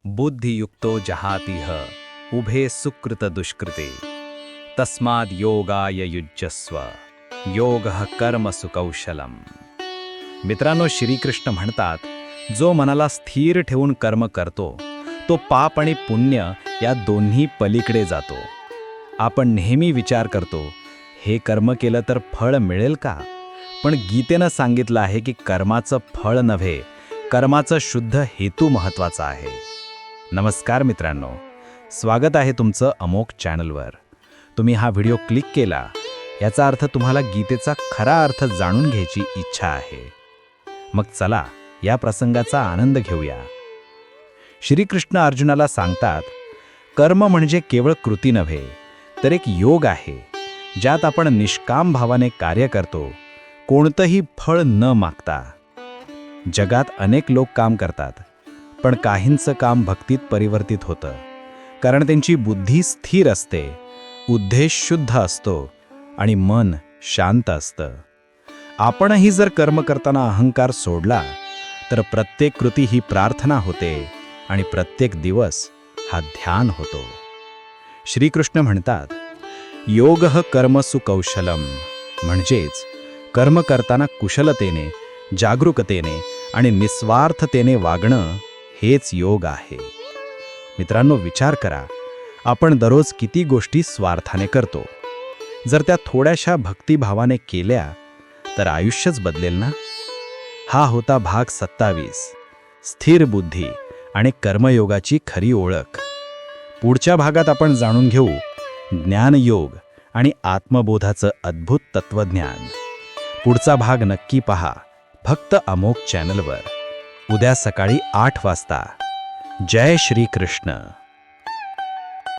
बुद्धियुक्तो जहातिह उभे सुकृत दुष्कृते तस्माद योगाय युज्यस्व योगः कर्मसु कौशलम. मित्रांनो, श्रीकृष्ण म्हणतात, जो मनाला स्थिर ठेवून कर्म करतो तो पाप आणि पुण्य या दोन्ही पलीकडे जातो. आपण नेहमी विचार करतो, हे कर्म केलं तर फळ मिळेल का? पण गीतेनं सांगितलं आहे की कर्माचं फळ नव्हे, कर्माचं शुद्ध हेतू महत्त्वाचा आहे. नमस्कार मित्रांनो, स्वागत आहे तुमचं अमोघ चॅनलवर. तुम्ही हा व्हिडिओ क्लिक केला याचा अर्थ तुम्हाला गीतेचा खरा अर्थ जाणून घ्यायची इच्छा आहे. मग चला या प्रसंगाचा आनंद घेऊया. श्रीकृष्ण अर्जुनाला सांगतात, कर्म म्हणजे केवळ कृती नव्हे तर एक योग आहे, ज्यात आपण निष्काम भावाने कार्य करतो, कोणतंही फळ न मागता. जगात अनेक लोक काम करतात, पण काहींचं काम भक्तीत परिवर्तित होतं, कारण त्यांची बुद्धी स्थिर असते, उद्देश शुद्ध असतो आणि मन शांत असतं. आपणही जर कर्म करताना अहंकार सोडला तर प्रत्येक कृती ही प्रार्थना होते आणि प्रत्येक दिवस हा ध्यान होतो. श्रीकृष्ण म्हणतात, योगः कर्मसु कौशलम, म्हणजेच कर्म करताना कुशलतेने, जागरूकतेने आणि निस्वार्थतेने वागणं हेच योग आहे. मित्रांनो, विचार करा, आपण दररोज किती गोष्टी स्वार्थाने करतो. जर त्या थोड्याशा भक्तिभावाने केल्या तर आयुष्यच बदलेल ना. हा होता भाग 27, स्थिर बुद्धी आणि कर्मयोगाची खरी ओळख. पुढच्या भागात आपण जाणून घेऊ ज्ञानयोग आणि आत्मबोधाचं अद्भुत तत्वज्ञान. पुढचा भाग नक्की पहा, फक्त अमोघ चॅनलवर, उद्या सकाळी 8 वाजता. जय श्री कृष्ण.